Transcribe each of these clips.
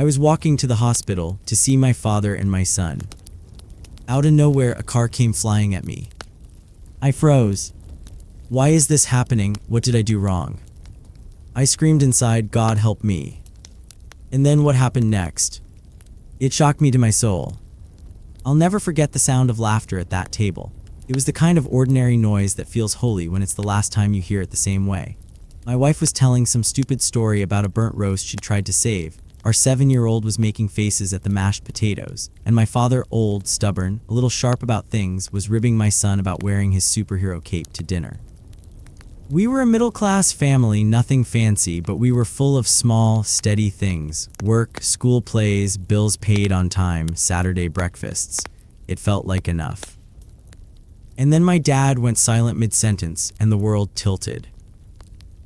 I was walking to the hospital to see my father and my son. Out of nowhere, a car came flying at me. I froze. Why is this happening? What did I do wrong? I screamed inside, God help me. And then what happened next? It shocked me to my soul. I'll never forget the sound of laughter at that table. It was the kind of ordinary noise that feels holy when it's the last time you hear it the same way. My wife was telling some stupid story about a burnt roast she'd tried to save. Our 7-year-old was making faces at the mashed potatoes, and my father, old, stubborn, a little sharp about things, was ribbing my son about wearing his superhero cape to dinner. We were a middle-class family, nothing fancy, but we were full of small, steady things. Work, school plays, bills paid on time, Saturday breakfasts. It felt like enough. And then my dad went silent mid-sentence, and the world tilted.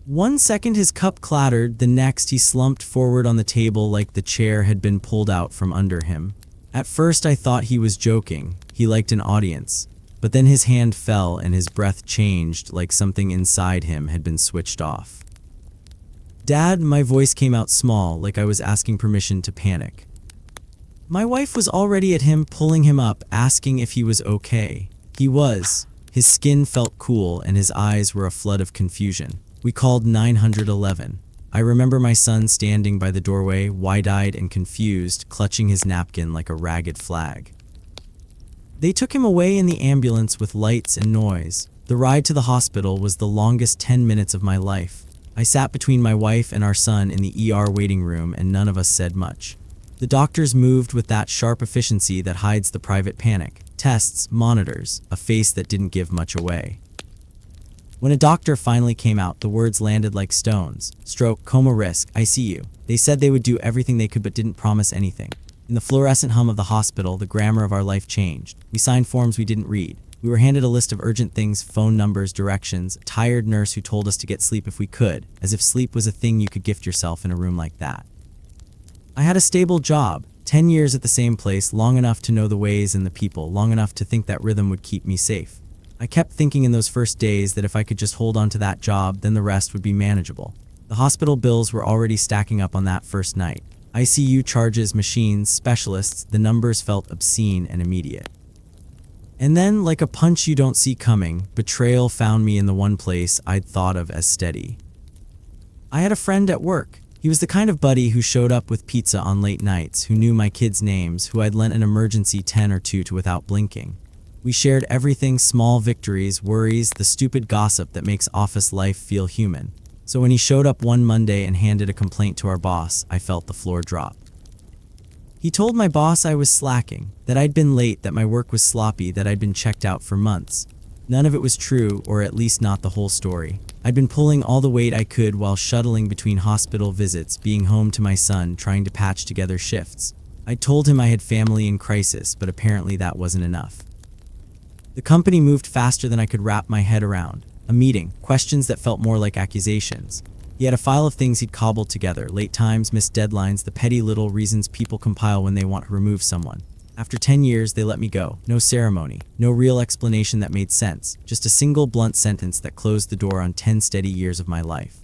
1 second his cup clattered, the next he slumped forward on the table like the chair had been pulled out from under him. At first I thought he was joking, he liked an audience, but then his hand fell and his breath changed like something inside him had been switched off. Dad, my voice came out small like I was asking permission to panic. My wife was already at him, pulling him up, asking if he was okay. He was. His skin felt cool and his eyes were a flood of confusion. We called 911. I remember my son standing by the doorway, wide-eyed and confused, clutching his napkin like a ragged flag. They took him away in the ambulance with lights and noise. The ride to the hospital was the longest 10 minutes of my life. I sat between my wife and our son in the ER waiting room and none of us said much. The doctors moved with that sharp efficiency that hides the private panic. Tests, monitors, a face that didn't give much away. When a doctor finally came out, the words landed like stones. Stroke, coma risk, ICU. They said they would do everything they could but didn't promise anything. In the fluorescent hum of the hospital, the grammar of our life changed. We signed forms we didn't read. We were handed a list of urgent things, phone numbers, directions, a tired nurse who told us to get sleep if we could, as if sleep was a thing you could gift yourself in a room like that. I had a stable job, 10 years at the same place, long enough to know the ways and the people, long enough to think that rhythm would keep me safe. I kept thinking in those first days that if I could just hold on to that job, then the rest would be manageable. The hospital bills were already stacking up on that first night. ICU charges, machines, specialists, the numbers felt obscene and immediate. And then, like a punch you don't see coming, betrayal found me in the one place I'd thought of as steady. I had a friend at work. He was the kind of buddy who showed up with pizza on late nights, who knew my kids' names, who I'd lent an emergency 10 or 2 to without blinking. We shared everything, small victories, worries, the stupid gossip that makes office life feel human. So when he showed up one Monday and handed a complaint to our boss, I felt the floor drop. He told my boss I was slacking, that I'd been late, that my work was sloppy, that I'd been checked out for months. None of it was true, or at least not the whole story. I'd been pulling all the weight I could while shuttling between hospital visits, being home to my son, trying to patch together shifts. I told him I had family in crisis, but apparently that wasn't enough. The company moved faster than I could wrap my head around. A meeting, questions that felt more like accusations. He had a file of things he'd cobbled together, late times, missed deadlines, the petty little reasons people compile when they want to remove someone. After 10 years, they let me go. No ceremony, no real explanation that made sense, just a single blunt sentence that closed the door on 10 steady years of my life.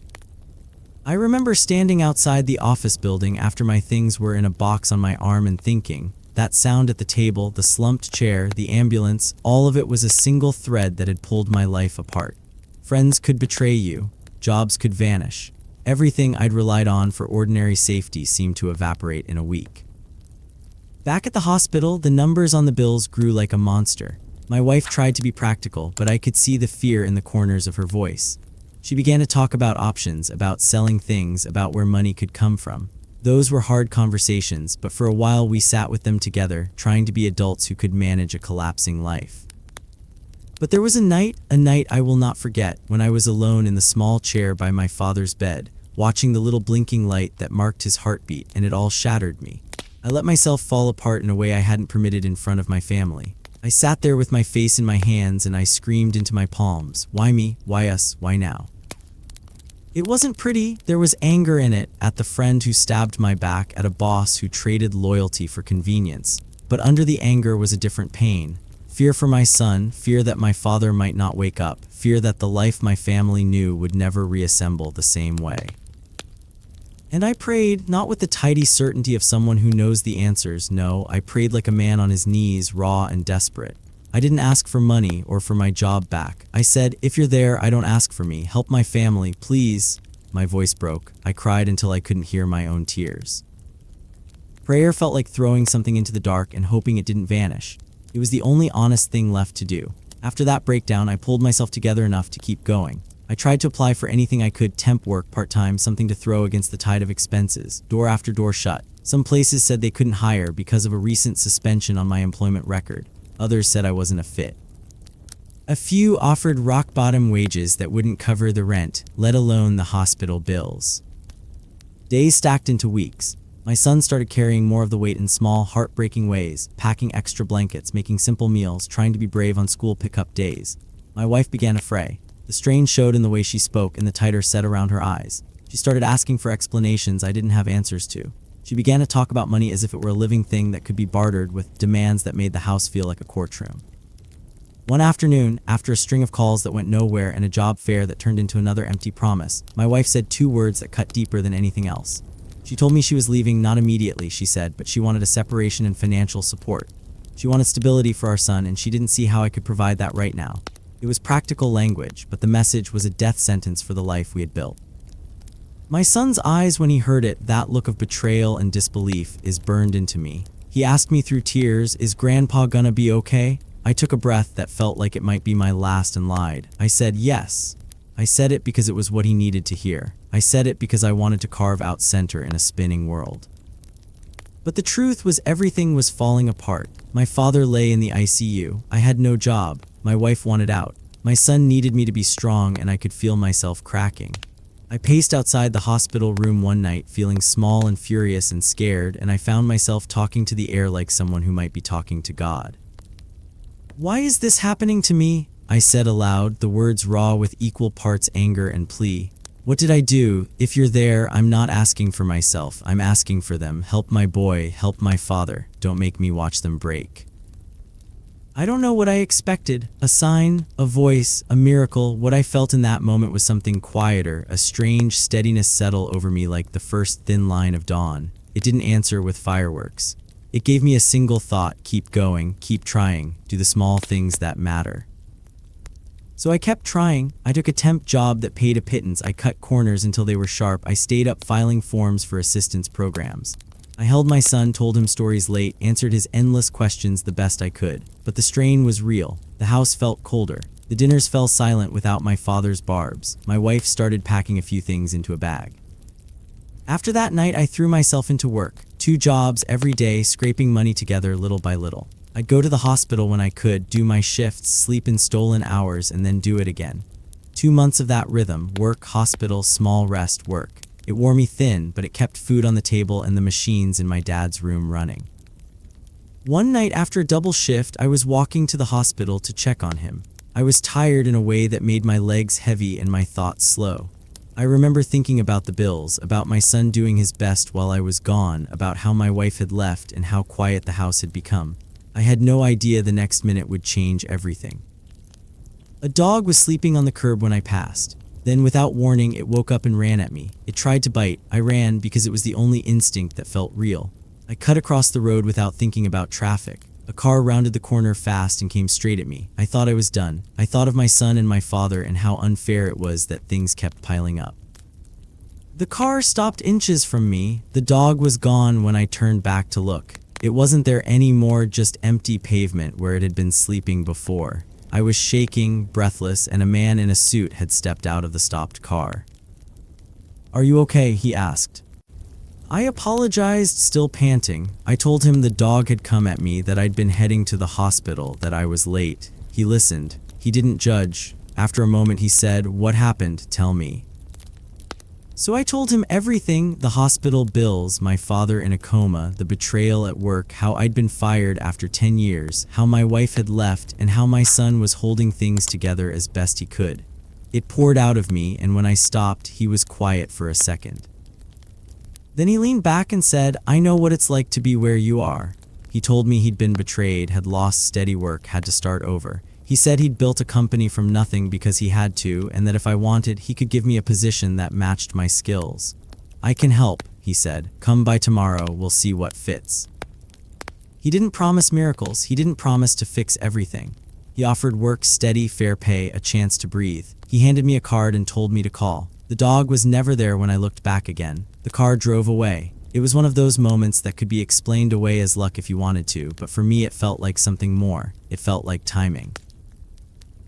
I remember standing outside the office building after my things were in a box on my arm and thinking, that sound at the table, the slumped chair, the ambulance, all of it was a single thread that had pulled my life apart. Friends could betray you, jobs could vanish. Everything I'd relied on for ordinary safety seemed to evaporate in a week. Back at the hospital, the numbers on the bills grew like a monster. My wife tried to be practical, but I could see the fear in the corners of her voice. She began to talk about options, about selling things, about where money could come from. Those were hard conversations, but for a while we sat with them together, trying to be adults who could manage a collapsing life. But there was a night I will not forget, when I was alone in the small chair by my father's bed, watching the little blinking light that marked his heartbeat, and it all shattered me. I let myself fall apart in a way I hadn't permitted in front of my family. I sat there with my face in my hands and I screamed into my palms, why me, why us, why now? It wasn't pretty, there was anger in it, at the friend who stabbed my back, at a boss who traded loyalty for convenience. But under the anger was a different pain. Fear for my son, fear that my father might not wake up, fear that the life my family knew would never reassemble the same way. And I prayed, not with the tidy certainty of someone who knows the answers. No, I prayed like a man on his knees, raw and desperate. I didn't ask for money or for my job back. I said, if you're there, I don't ask for me. Help my family, please. My voice broke. I cried until I couldn't hear my own tears. Prayer felt like throwing something into the dark and hoping it didn't vanish. It was the only honest thing left to do. After that breakdown, I pulled myself together enough to keep going. I tried to apply for anything I could, temp work, part-time, something to throw against the tide of expenses. Door after door shut. Some places said they couldn't hire because of a recent suspension on my employment record. Others said I wasn't a fit. A few offered rock-bottom wages that wouldn't cover the rent, let alone the hospital bills. Days stacked into weeks. My son started carrying more of the weight in small, heartbreaking ways, packing extra blankets, making simple meals, trying to be brave on school pickup days. My wife began to fray. The strain showed in the way she spoke and the tighter set around her eyes. She started asking for explanations I didn't have answers to. She began to talk about money as if it were a living thing that could be bartered, with demands that made the house feel like a courtroom. One afternoon, after a string of calls that went nowhere and a job fair that turned into another empty promise, my wife said two words that cut deeper than anything else. She told me she was leaving, not immediately, she said, but she wanted a separation and financial support. She wanted stability for our son, and she didn't see how I could provide that right now. It was practical language, but the message was a death sentence for the life we had built. My son's eyes when he heard it, that look of betrayal and disbelief, is burned into me. He asked me through tears, "Is Grandpa gonna be okay?" I took a breath that felt like it might be my last and lied. I said yes. I said it because it was what he needed to hear. I said it because I wanted to carve out center in a spinning world. But the truth was, everything was falling apart. My father lay in the ICU. I had no job. My wife wanted out. My son needed me to be strong, and I could feel myself cracking. I paced outside the hospital room one night, feeling small and furious and scared, and I found myself talking to the air like someone who might be talking to God. "Why is this happening to me?" I said aloud, the words raw with equal parts anger and plea. "What did I do? If you're there, I'm not asking for myself. I'm asking for them. Help my boy, help my father. Don't make me watch them break." I don't know what I expected. A sign, a voice, a miracle. What I felt in that moment was something quieter, a strange steadiness settle over me like the first thin line of dawn. It didn't answer with fireworks. It gave me a single thought: keep going, keep trying, do the small things that matter. So I kept trying. I took a temp job that paid a pittance. I cut corners until they were sharp. I stayed up filing forms for assistance programs. I held my son, told him stories late, answered his endless questions the best I could. But the strain was real. The house felt colder. The dinners fell silent without my father's barbs. My wife started packing a few things into a bag. After that night, I threw myself into work. 2 jobs every day, scraping money together little by little. I'd go to the hospital when I could, do my shifts, sleep in stolen hours, and then do it again. 2 months of that rhythm: work, hospital, small rest, work. It wore me thin, but it kept food on the table and the machines in my dad's room running. One night after a double shift, I was walking to the hospital to check on him. I was tired in a way that made my legs heavy and my thoughts slow. I remember thinking about the bills, about my son doing his best while I was gone, about how my wife had left and how quiet the house had become. I had no idea the next minute would change everything. A dog was sleeping on the curb when I passed. Then, without warning, it woke up and ran at me. It tried to bite. I ran because it was the only instinct that felt real. I cut across the road without thinking about traffic. A car rounded the corner fast and came straight at me. I thought I was done. I thought of my son and my father and how unfair it was that things kept piling up. The car stopped inches from me. The dog was gone when I turned back to look. It wasn't there anymore, just empty pavement where it had been sleeping before. I was shaking, breathless, and a man in a suit had stepped out of the stopped car. "Are you okay?" he asked. I apologized, still panting. I told him the dog had come at me, that I'd been heading to the hospital, that I was late. He listened. He didn't judge. After a moment he said, "What happened? Tell me." So I told him everything: the hospital bills, my father in a coma, the betrayal at work, how I'd been fired after 10 years, how my wife had left, and how my son was holding things together as best he could. It poured out of me, and when I stopped, he was quiet for a second. Then he leaned back and said, "I know what it's like to be where you are." He told me he'd been betrayed, had lost steady work, had to start over. He said he'd built a company from nothing because he had to, and that if I wanted, he could give me a position that matched my skills. "I can help," he said. "Come by tomorrow, we'll see what fits." He didn't promise miracles, he didn't promise to fix everything. He offered work, steady, fair pay, a chance to breathe. He handed me a card and told me to call. The dog was never there when I looked back again. The car drove away. It was one of those moments that could be explained away as luck if you wanted to, but for me it felt like something more. It felt like timing.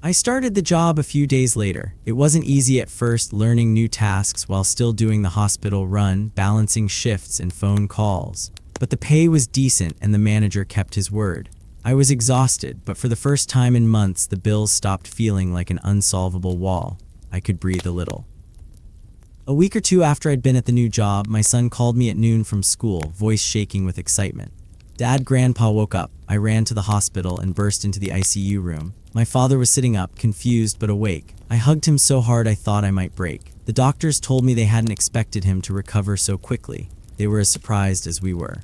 I started the job a few days later. It wasn't easy at first, learning new tasks while still doing the hospital run, balancing shifts and phone calls. But the pay was decent and the manager kept his word. I was exhausted, but for the first time in months, the bills stopped feeling like an unsolvable wall. I could breathe a little. A week or two after I'd been at the new job, my son called me at noon from school, voice shaking with excitement. "Dad, Grandpa woke up." I ran to the hospital and burst into the ICU room. My father was sitting up, confused but awake. I hugged him so hard I thought I might break. The doctors told me they hadn't expected him to recover so quickly. They were as surprised as we were.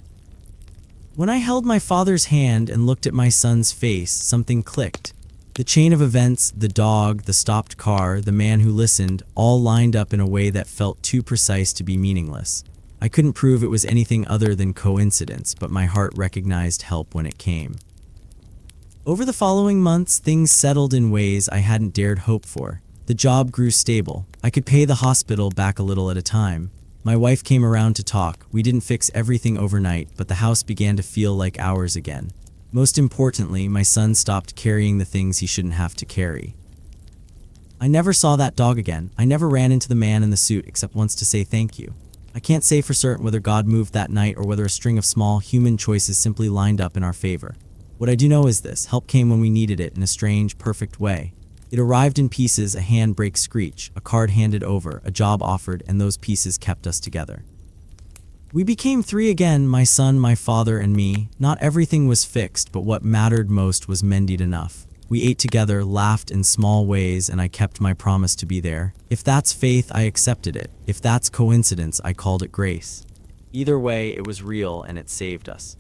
When I held my father's hand and looked at my son's face, something clicked. The chain of events, the dog, the stopped car, the man who listened, all lined up in a way that felt too precise to be meaningless. I couldn't prove it was anything other than coincidence, but my heart recognized help when it came. Over the following months, things settled in ways I hadn't dared hope for. The job grew stable. I could pay the hospital back a little at a time. My wife came around to talk. We didn't fix everything overnight, but the house began to feel like ours again. Most importantly, my son stopped carrying the things he shouldn't have to carry. I never saw that dog again. I never ran into the man in the suit except once to say thank you. I can't say for certain whether God moved that night or whether a string of small human choices simply lined up in our favor. What I do know is this: help came when we needed it in a strange, perfect way. It arrived in pieces, a handbrake screech, a card handed over, a job offered, and those pieces kept us together. We became three again, my son, my father, and me. Not everything was fixed, but what mattered most was mended enough. We ate together, laughed in small ways, and I kept my promise to be there. If that's faith, I accepted it. If that's coincidence, I called it grace. Either way, it was real and it saved us.